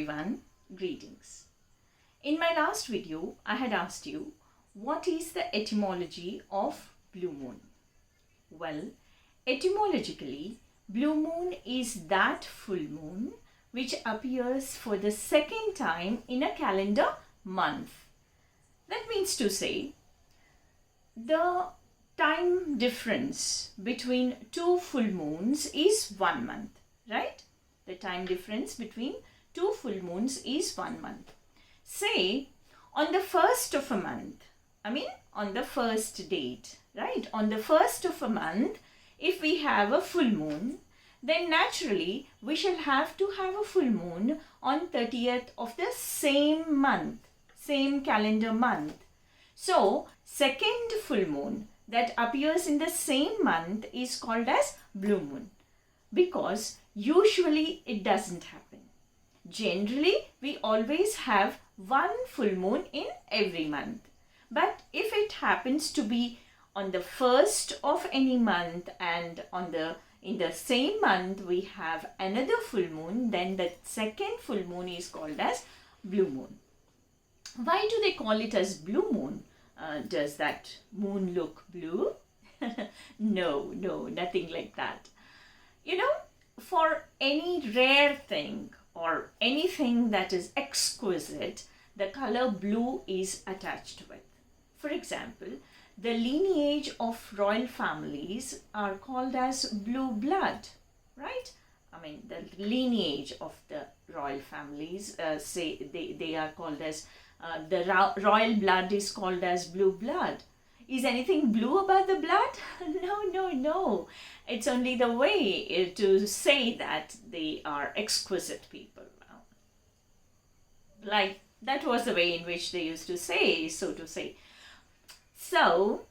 everyone, greetings. In my last video, I had asked you, what is the etymology of blue moon? Well, etymologically, blue moon is that full moon which appears for the second time in a calendar month. That means to say, the time difference between two full moons is 1 month, right? The time difference between two full moons is 1 month. Say, on the first of a month, on the first date, right? On the first of a month, if we have a full moon, then naturally we shall have to have a full moon on 30th of the same month, same calendar month. So, second full moon that appears in the same month is called as blue moon, because usually it doesn't happen. Generally, we always have one full moon in every month. But if it happens to be on the first of any month and in the same month we have another full moon, then the second full moon is called as blue moon. Why do they call it as blue moon? Does that moon look blue? No, nothing like that. You know, for any rare thing or anything that is exquisite, the color blue is attached with. For example, the lineage of royal families are called as blue blood, right? The lineage of the royal families, say they are called as, the royal blood is called as blue blood. Is anything blue about the blood? No. It's only the way to say that they are exquisite people. Like, that was the way in which they used to say, so to say. So,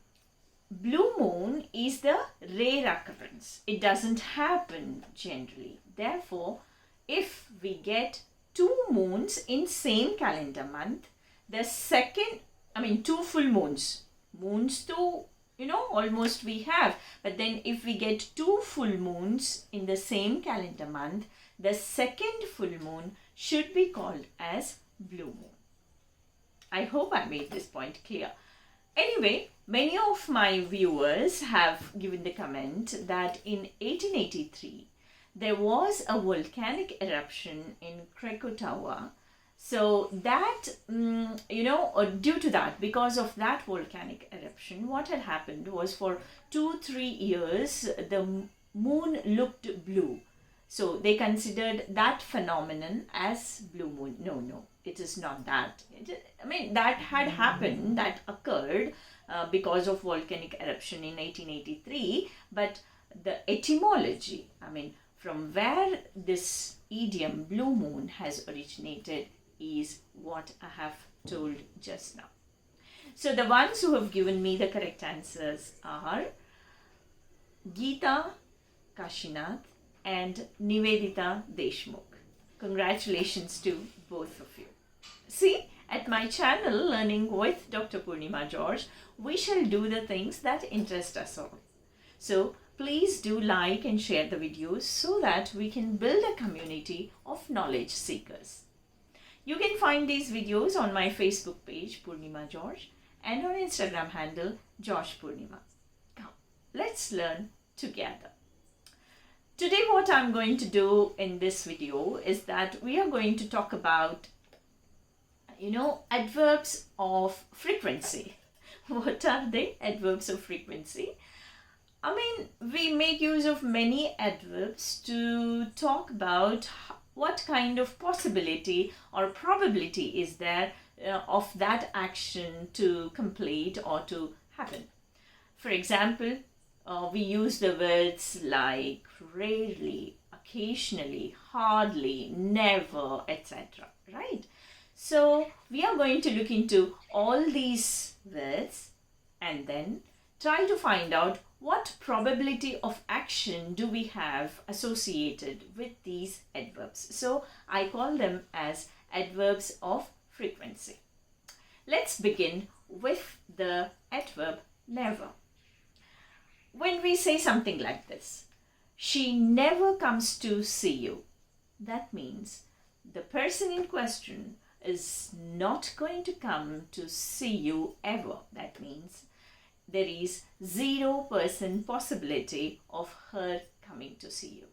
blue moon is the rare occurrence. It doesn't happen generally. Therefore, if we get two moons in same calendar month, the second, two full moons. Moons too, almost we have. But then if we get two full moons in the same calendar month, the second full moon should be called as blue moon. I hope I made this point clear. Anyway, many of my viewers have given the comment that in 1883, there was a volcanic eruption in Krakatoa. So that, due to that, because of that volcanic eruption, what had happened was for 2-3 years, the moon looked blue. So they considered that phenomenon as blue moon. No, it is not that. That had happened, that occurred because of volcanic eruption in 1883. But the etymology, from where this idiom blue moon has originated, is what I have told just now. So the ones who have given me the correct answers are Geeta, Kashinath, and Nivedita, Deshmukh. Congratulations to both of you. See, at my channel, Learning with Dr. Poornima George, we shall do the things that interest us all. So please do like and share the videos so that we can build a community of knowledge seekers. You can find these videos on my Facebook page, Poornima George, and on Instagram handle, George Poornima. Come, let's learn together. Today what I'm going to do in this video is that we are going to talk about, adverbs of frequency. What are they? Adverbs of frequency. We make use of many adverbs to talk about what kind of possibility or probability is there of that action to complete or to happen. For example, we use the words like rarely, occasionally, hardly, never, etc. Right? So we are going to look into all these words and then try to find out what probability of action do we have associated with these adverbs. So I call them as adverbs of frequency. Let's begin with the adverb never. When we say something like this, she never comes to see you, that means the person in question is not going to come to see you ever. That means there is 0% possibility of her coming to see you,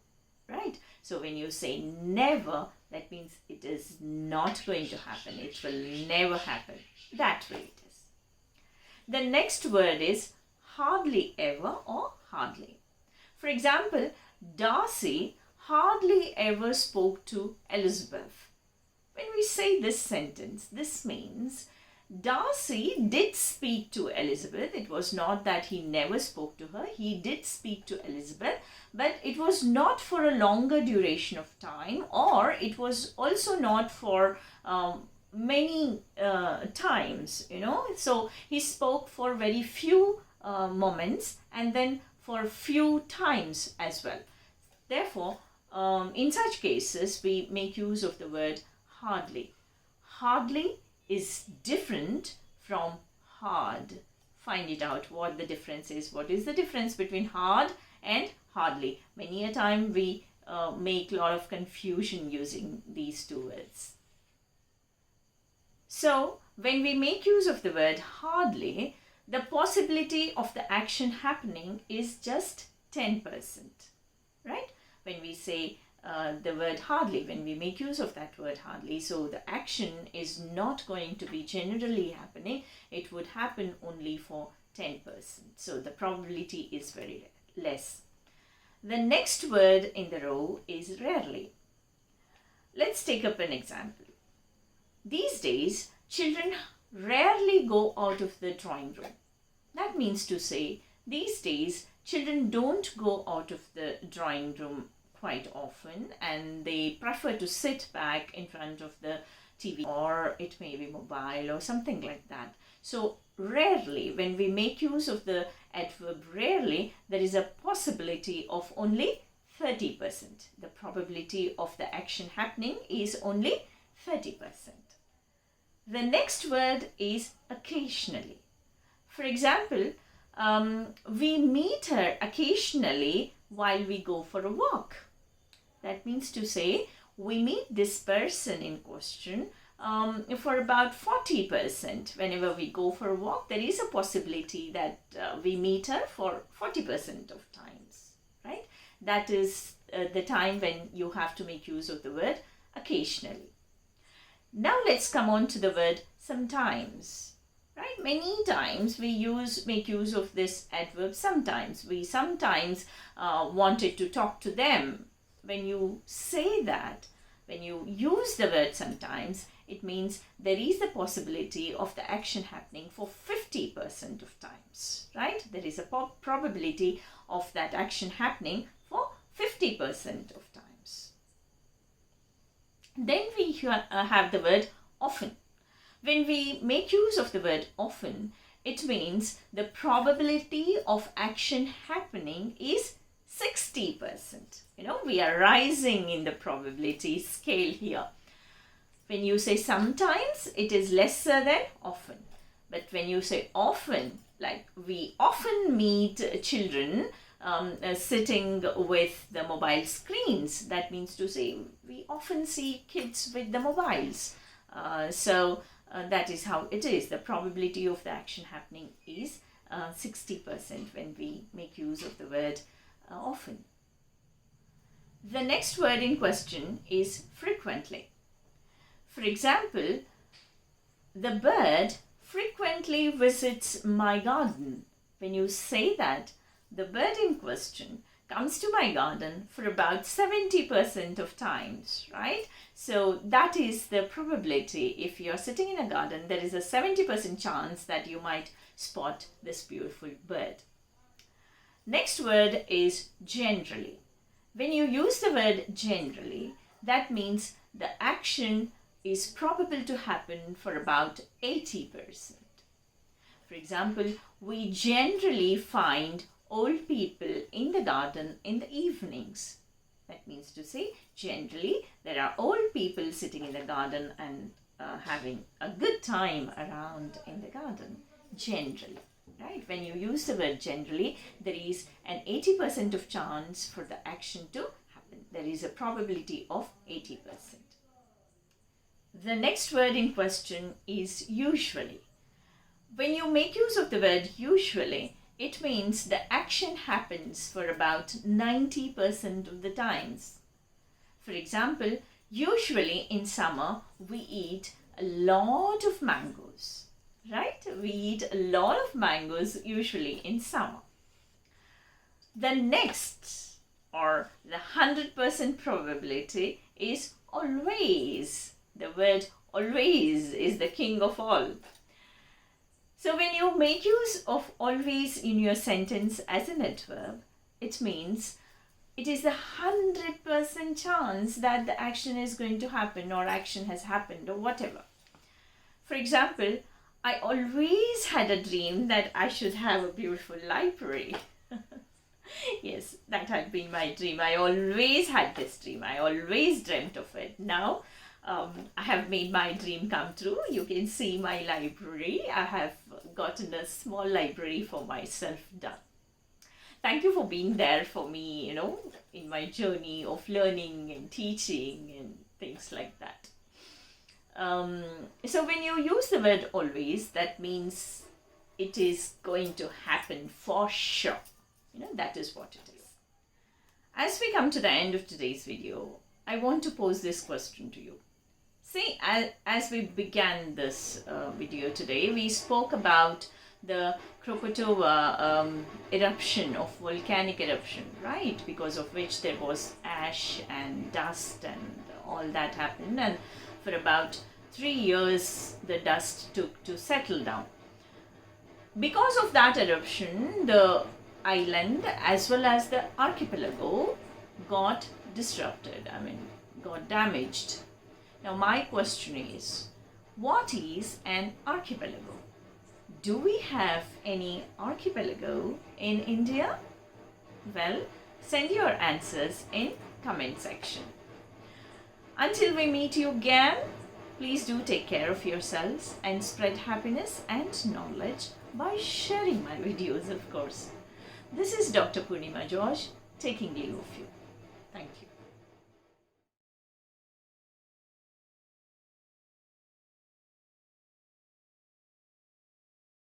right? So when you say never, that means it is not going to happen. It will never happen. That way it is. The next word is hardly ever or hardly. For example, Darcy hardly ever spoke to Elizabeth. When we say this sentence, this means Darcy did speak to Elizabeth. It was not that he never spoke to her. He did speak to Elizabeth, but it was not for a longer duration of time, or it was also not for many times, So he spoke for very few moments and then for few times as well. Therefore, in such cases, we make use of the word hardly. Hardly is different from hard. Find it out what the difference is. What is the difference between hard and hardly? Many a time we make a lot of confusion using these two words. So, when we make use of the word hardly, the possibility of the action happening is just 10%, right? When we say the word hardly, when we make use of that word hardly, so the action is not going to be generally happening. It would happen only for 10%. So the probability is very less. The next word in the row is rarely. Let's take up an example. These days, children rarely go out of the drawing room. That means to say, these days, children don't go out of the drawing room quite often, and they prefer to sit back in front of the TV, or it may be mobile or something like that. So rarely, when we make use of the adverb rarely, there is a possibility of only 30%. The probability of the action happening is only 30%. The next word is occasionally. For example, we meet her occasionally while we go for a walk. That means to say, we meet this person in question for about 40%. Whenever we go for a walk, there is a possibility that we meet her for 40% of times, right? That is the time when you have to make use of the word occasionally. Now let's come on to the word sometimes, right? Many times we make use of this adverb sometimes. We sometimes wanted to talk to them. When you say that, when you use the word sometimes, it means there is the possibility of the action happening for 50% of times, right? There is a probability of that action happening for 50% of times. Then we have the word often. When we make use of the word often, it means the probability of action happening is 60%. We are rising in the probability scale here. When you say sometimes, it is lesser than often. But when you say often, like we often meet children sitting with the mobile screens, that means to say we often see kids with the mobiles. So that is how it is. The probability of the action happening is 60% when we make use of the word often. The next word in question is frequently. For example, the bird frequently visits my garden. When you say that, the bird in question comes to my garden for about 70% of times, right? So that is the probability. If you're sitting in a garden, there is a 70% chance that you might spot this beautiful bird. Next word is generally. When you use the word generally, that means the action is probable to happen for about 80%. For example, we generally find old people in the garden in the evenings. That means to say, generally, there are old people sitting in the garden and having a good time around in the garden. Generally, right? When you use the word generally, there is an 80% of chance for the action to happen. There is a probability of 80%. The next word in question is usually. When you make use of the word usually, it means the action happens for about 90% of the times. For example, usually in summer we eat a lot of mangoes, right? We eat a lot of mangoes usually in summer. The next, or the 100% probability, is always. The word always is the king of all. So when you make use of always in your sentence as an adverb, it means it is a 100% chance that the action is going to happen or action has happened or whatever. For example, I always had a dream that I should have a beautiful library. Yes, that had been my dream. I always had this dream. I always dreamt of it. Now, I have made my dream come true. You can see my library. I have gotten a small library for myself done. Thank you for being there for me, in my journey of learning and teaching and things like that. So when you use the word always, that means it is going to happen for sure. That is what it is. As we come to the end of today's video, I want to pose this question to you. See, as we began this video today, we spoke about the Krakatoa eruption of volcanic eruption, right? Because of which there was ash and dust and all that happened. And for about 3 years, the dust took to settle down. Because of that eruption, the island as well as the archipelago got disrupted, got damaged. Now my question is, what is an archipelago? Do we have any archipelago in India? Well, send your answers in comment section. Until we meet you again, please do take care of yourselves and spread happiness and knowledge by sharing my videos, of course. This is Dr. Poornima George taking leave of you. Thank you.